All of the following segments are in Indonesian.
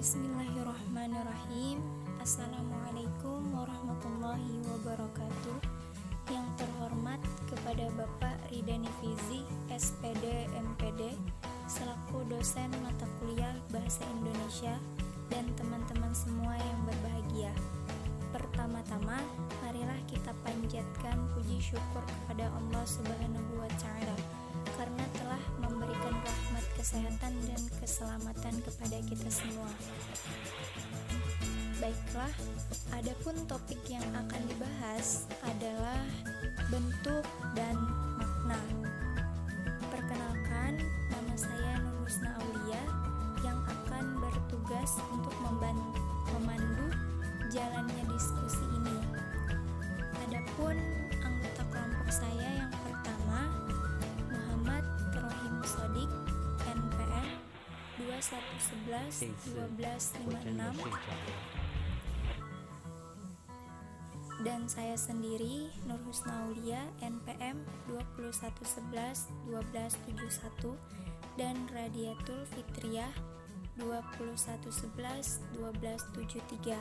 Bismillahirrahmanirrahim. Assalamualaikum warahmatullahi wabarakatuh. Yang terhormat kepada Bapak Ridani Fizi, SPD MPD, selaku dosen mata kuliah Bahasa Indonesia, dan teman-teman semua yang berbahagia. Pertama-tama, marilah kita panjatkan puji syukur kepada Allah Subhanahu wa Ta'ala karena telah memberikan rahmat kesehatan dan keselamatan kepada kita semua. Baiklah, adapun topik yang akan dibahas adalah bentuk dan makna. Perkenalkan, nama saya Nur Husna Aulia yang akan bertugas untuk memandu jalannya diskusi ini. Adapun anggota kelompok saya yang pertama, Muhammad Rohim Sodik, NPM 2111-1256, dan saya sendiri Nur Husna Aulia, NPM 2111-1271, dan Radiatul Fitriah 2111-1273.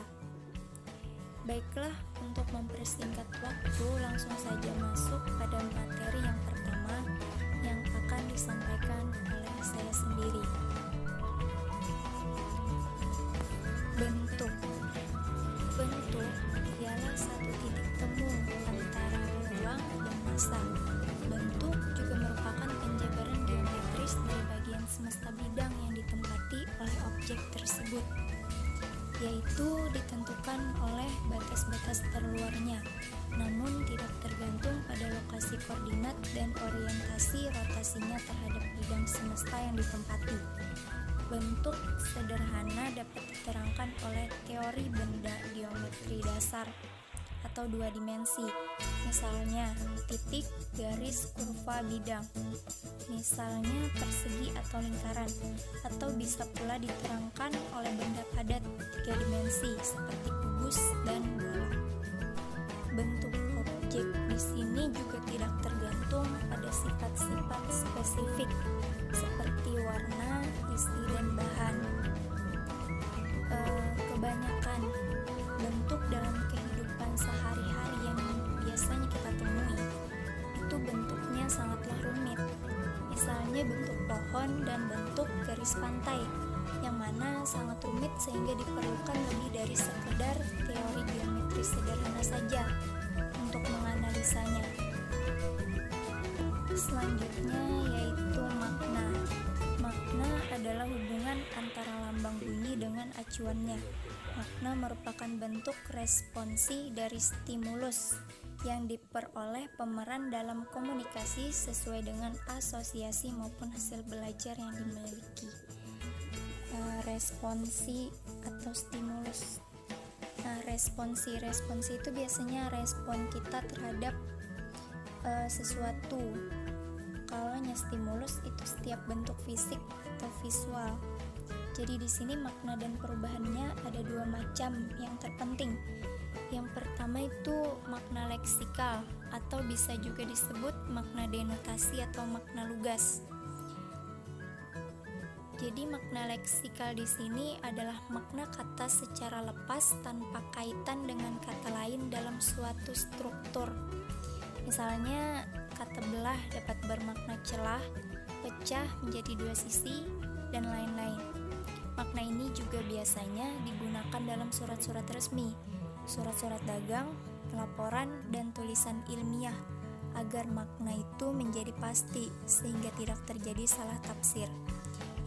Baiklah, untuk mempersingkat waktu, langsung saja masuk pada materi yang pertama yang akan disampaikan oleh saya sendiri. Bentuk ialah satu titik temu antara ruang dan massa. Bentuk juga merupakan penjabaran geometris dari bagian semesta bidang yang ditempati oleh objek tersebut, yaitu ditentukan oleh batas-batas terluarnya, namun tidak tergantung pada lokasi koordinat dan orientasi rotasinya terhadap bidang semesta yang ditempati. Bentuk sederhana dapat diterangkan oleh teori benda geometri dasar atau dua dimensi, misalnya titik, garis, kurva bidang, misalnya persegi atau lingkaran, atau bisa pula diterangkan oleh benda padat tiga dimensi seperti kubus dan bola. Bentuk objek di sini juga tidak tergantung pada sifat-sifat spesifik seperti warna, isi, dan bahan. Kebanyakan bentuk dalam kehidupan sehari-hari yang biasanya kita temui itu bentuknya sangatlah rumit. Misalnya bentuk pohon dan bentuk garis pantai, yang mana sangat rumit sehingga diperlukan lebih dari sekedar teori geometri sederhana saja untuk menganalisanya. Selanjutnya yaitu makna. Makna adalah hubungan antara lambang bunyi dengan acuannya. Makna merupakan bentuk responsi dari stimulus yang diperoleh pemeran dalam komunikasi sesuai dengan asosiasi maupun hasil belajar yang dimiliki. Responsi atau stimulus. Responsi itu biasanya respon kita terhadap sesuatu. Kalau stimulus itu setiap bentuk fisik atau visual. Jadi di sini makna dan perubahannya ada dua macam yang terpenting. Yang pertama itu makna leksikal atau bisa juga disebut makna denotasi atau makna lugas. Jadi makna leksikal di sini adalah makna kata secara lepas tanpa kaitan dengan kata lain dalam suatu struktur. Misalnya kata belah dapat bermakna celah, pecah menjadi dua sisi, dan lain-lain. Makna ini juga biasanya digunakan dalam surat-surat resmi, surat-surat dagang, laporan, dan tulisan ilmiah agar makna itu menjadi pasti sehingga tidak terjadi salah tafsir.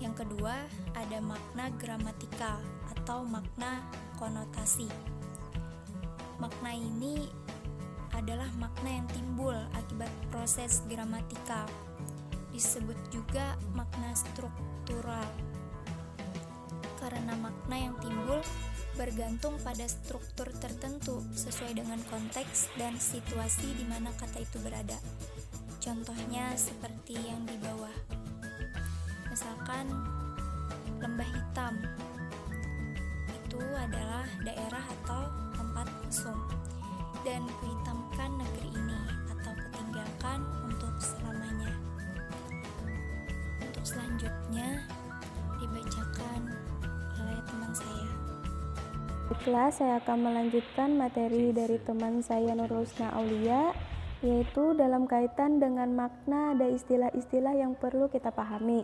Yang kedua, ada makna gramatikal atau makna konotasi. Makna ini adalah makna yang timbul akibat proses gramatikal. Disebut juga makna struktural. Karena makna yang timbul bergantung pada struktur tertentu sesuai dengan konteks dan situasi di mana kata itu berada. Contohnya seperti yang di bawah. Misalkan lembah hitam itu adalah daerah atau tempat mesum, dan kuhitamkan negeri ini atau kutinggalkan untuk selamanya. Untuk selanjutnya dibacakan oleh teman teman saya. Baiklah, saya akan melanjutkan materi dari teman saya Nurul Husna Aulia, yaitu dalam kaitan dengan makna ada istilah-istilah yang perlu kita pahami.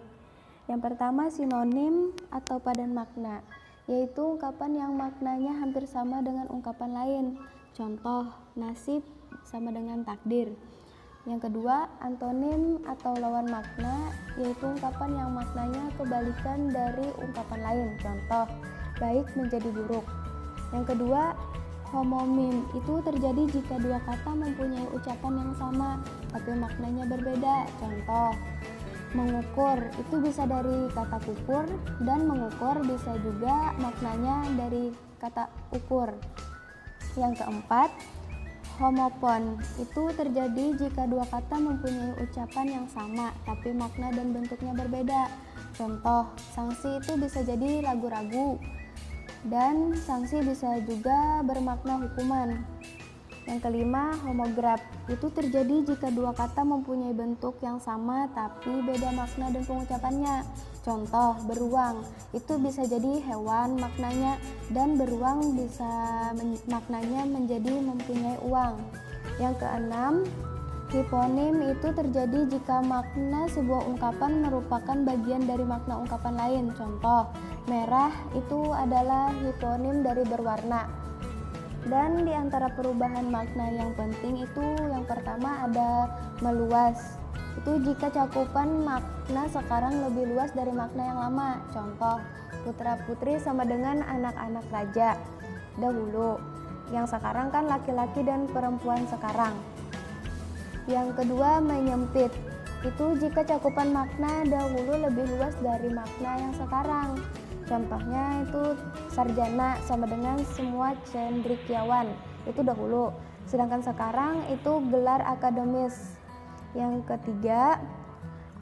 Yang pertama, sinonim atau padan makna, yaitu ungkapan yang maknanya hampir sama dengan ungkapan lain. Contoh, nasib sama dengan takdir. Yang kedua, antonim atau lawan makna, yaitu ungkapan yang maknanya kebalikan dari ungkapan lain. Contoh, baik menjadi buruk. Yang kedua, homomim itu terjadi jika dua kata mempunyai ucapan yang sama tapi maknanya berbeda. Contoh, mengukur itu bisa dari kata kukur, dan mengukur bisa juga maknanya dari kata ukur. Yang keempat, homopon itu terjadi jika dua kata mempunyai ucapan yang sama tapi makna dan bentuknya berbeda. Contoh, sanksi itu bisa jadi ragu-ragu, dan sanksi bisa juga bermakna hukuman. Yang kelima, homograf itu terjadi jika dua kata mempunyai bentuk yang sama tapi beda makna dan pengucapannya. Contoh, beruang itu bisa jadi hewan maknanya, dan beruang bisa maknanya menjadi mempunyai uang. Yang keenam, hiponim itu terjadi jika makna sebuah ungkapan merupakan bagian dari makna ungkapan lain. Contoh, merah itu adalah hiponim dari berwarna. Dan di antara perubahan makna yang penting itu yang pertama ada meluas. Itu jika cakupan makna sekarang lebih luas dari makna yang lama. Contoh, putra-putri sama dengan anak-anak raja dahulu. Yang sekarang kan laki-laki dan perempuan sekarang. Yang kedua, menyempit. Itu jika cakupan makna dahulu lebih luas dari makna yang sekarang. Contohnya itu sarjana sama dengan semua cendekiawan, itu dahulu. Sedangkan sekarang itu gelar akademis. Yang ketiga,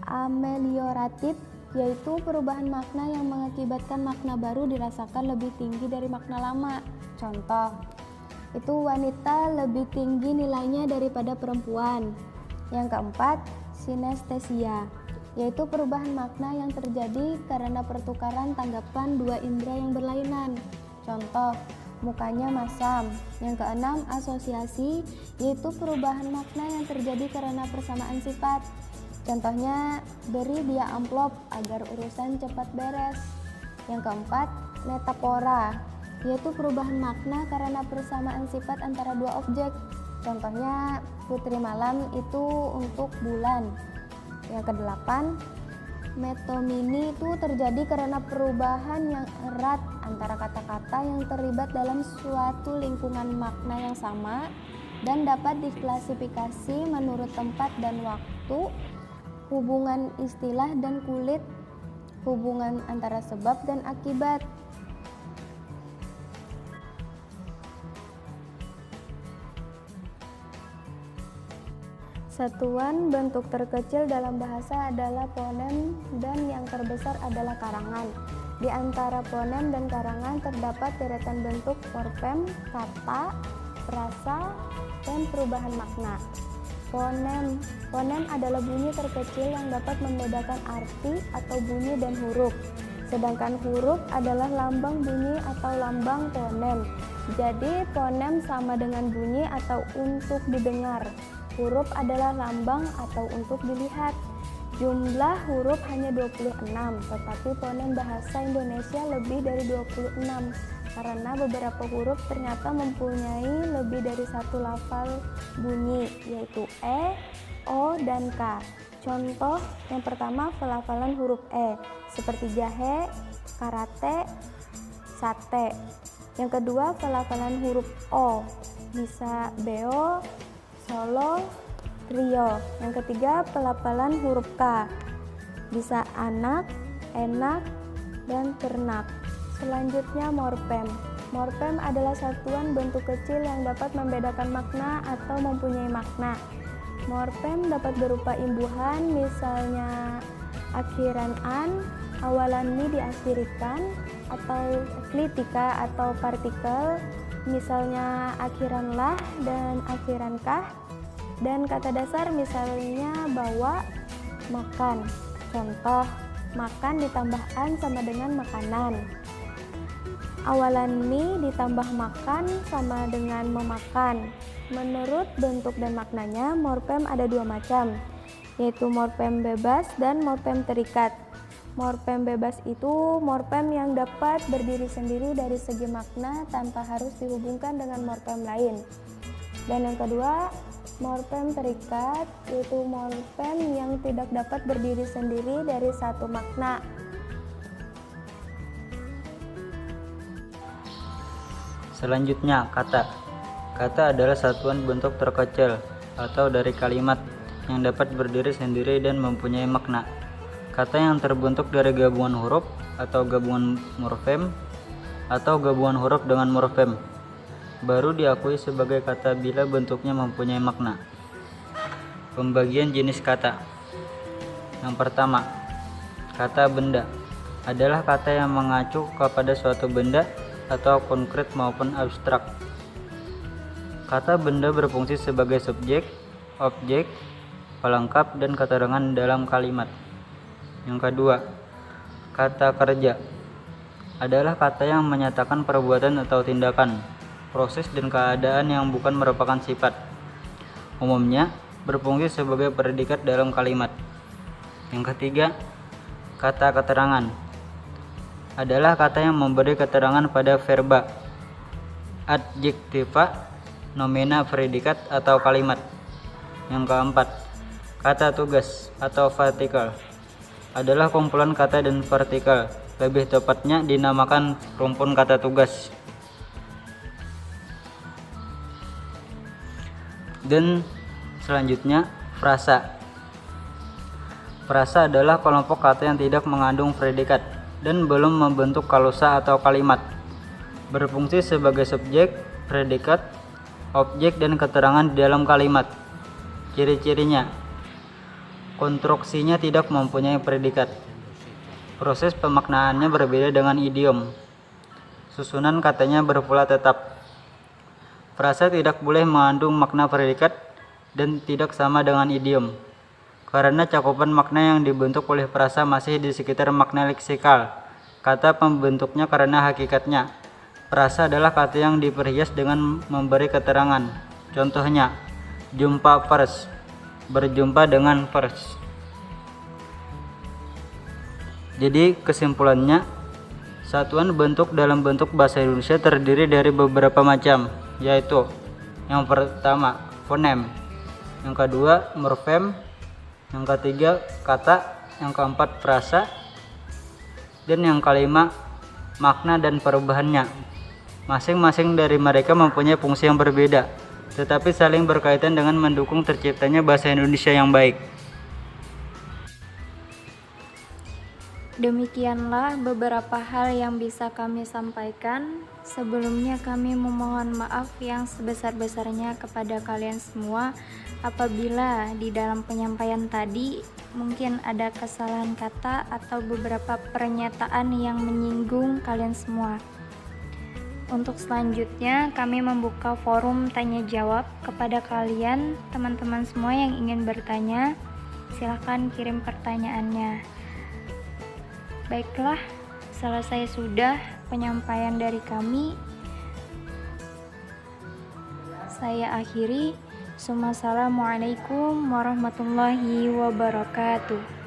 amelioratif, yaitu perubahan makna yang mengakibatkan makna baru dirasakan lebih tinggi dari makna lama. Contoh, itu wanita lebih tinggi nilainya daripada perempuan. Yang keempat, sinestesia, yaitu perubahan makna yang terjadi karena pertukaran tanggapan dua indera yang berlainan. Contoh, mukanya masam. Yang keenam, asosiasi, yaitu perubahan makna yang terjadi karena persamaan sifat. Contohnya, beri dia amplop agar urusan cepat beres. Yang keempat, metafora, yaitu perubahan makna karena persamaan sifat antara dua objek. Contohnya, putri malam itu untuk bulan. Yang kedelapan, metonimi itu terjadi karena perubahan yang erat antara kata-kata yang terlibat dalam suatu lingkungan makna yang sama dan dapat diklasifikasi menurut tempat dan waktu, hubungan istilah dan kulit, hubungan antara sebab dan akibat. Satuan bentuk terkecil dalam bahasa adalah fonem dan yang terbesar adalah karangan. Di antara fonem dan karangan terdapat deretan bentuk morfem, kata, frasa, dan perubahan makna. Fonem adalah bunyi terkecil yang dapat membedakan arti atau bunyi dan huruf. Sedangkan huruf adalah lambang bunyi atau lambang fonem. Jadi fonem sama dengan bunyi atau untuk didengar. Huruf adalah lambang atau untuk dilihat. Jumlah huruf hanya 26, tetapi fonem bahasa Indonesia lebih dari 26 karena beberapa huruf ternyata mempunyai lebih dari satu lafal bunyi, yaitu E, O, dan K. Contoh yang pertama, pelafalan huruf E seperti jahe, karate, sate. Yang kedua, pelafalan huruf O bisa beo, Solo, Rio. Yang ketiga, pelafalan huruf K bisa anak, enak, dan ternak. Selanjutnya, morfem. Morfem adalah satuan bentuk kecil yang dapat membedakan makna atau mempunyai makna. Morfem dapat berupa imbuhan, misalnya akhiran an, awalan ni diakhirikan, atau eklitika atau partikel, misalnya akhiran lah dan akhiran kah, dan kata dasar misalnya bawa, makan. Contoh, makan ditambah an sama dengan makanan. Awalan mi ditambah makan sama dengan memakan. Menurut bentuk dan maknanya, morfem ada dua macam, yaitu morfem bebas dan morfem terikat. Morfem bebas itu morfem yang dapat berdiri sendiri dari segi makna tanpa harus dihubungkan dengan morfem lain. Dan yang kedua, morfem terikat, yaitu morfem yang tidak dapat berdiri sendiri dari satu makna. Selanjutnya, kata. Kata adalah satuan bentuk terkecil atau dari kalimat yang dapat berdiri sendiri dan mempunyai makna. Kata yang terbentuk dari gabungan huruf atau gabungan morfem atau gabungan huruf dengan morfem baru diakui sebagai kata bila bentuknya mempunyai makna. Pembagian jenis kata. Yang pertama, kata benda adalah kata yang mengacu kepada suatu benda atau konkret maupun abstrak. Kata benda berfungsi sebagai subjek, objek, pelengkap, dan keterangan dalam kalimat. Yang kedua, kata kerja adalah kata yang menyatakan perbuatan atau tindakan, proses, dan keadaan yang bukan merupakan sifat. Umumnya berfungsi sebagai predikat dalam kalimat. Yang ketiga, kata keterangan adalah kata yang memberi keterangan pada verba, adjektiva, nomina, predikat, atau kalimat. Yang keempat, kata tugas atau partikel adalah kumpulan kata dan partikel, lebih tepatnya dinamakan rumpun kata tugas. Dan selanjutnya, frasa. Frasa adalah kelompok kata yang tidak mengandung predikat dan belum membentuk klausa atau kalimat, berfungsi sebagai subjek, predikat, objek, dan keterangan di dalam kalimat. Ciri-cirinya: konstruksinya tidak mempunyai predikat, proses pemaknaannya berbeda dengan idiom, susunan katanya berpola tetap. Frasa tidak boleh mengandung makna predikat dan tidak sama dengan idiom, karena cakupan makna yang dibentuk oleh frasa masih di sekitar makna leksikal kata pembentuknya, karena hakikatnya frasa adalah kata yang diperhias dengan memberi keterangan. Contohnya, jumpa pers, berjumpa dengan pers. Jadi kesimpulannya, satuan bentuk dalam bentuk bahasa Indonesia terdiri dari beberapa macam, yaitu yang pertama fonem, yang kedua morfem, yang ketiga kata, yang keempat frasa, dan yang kelima makna dan perubahannya. Masing-masing dari mereka mempunyai fungsi yang berbeda, tetapi saling berkaitan dengan mendukung terciptanya bahasa Indonesia yang baik. Demikianlah beberapa hal yang bisa kami sampaikan. Sebelumnya kami memohon maaf yang sebesar-besarnya kepada kalian semua apabila di dalam penyampaian tadi mungkin ada kesalahan kata atau beberapa pernyataan yang menyinggung kalian semua. Untuk selanjutnya kami membuka forum tanya jawab kepada kalian teman-teman semua yang ingin bertanya. Silahkan kirim pertanyaannya. Baiklah, selesai sudah penyampaian dari kami. Saya akhiri. Assalamualaikum warahmatullahi wabarakatuh.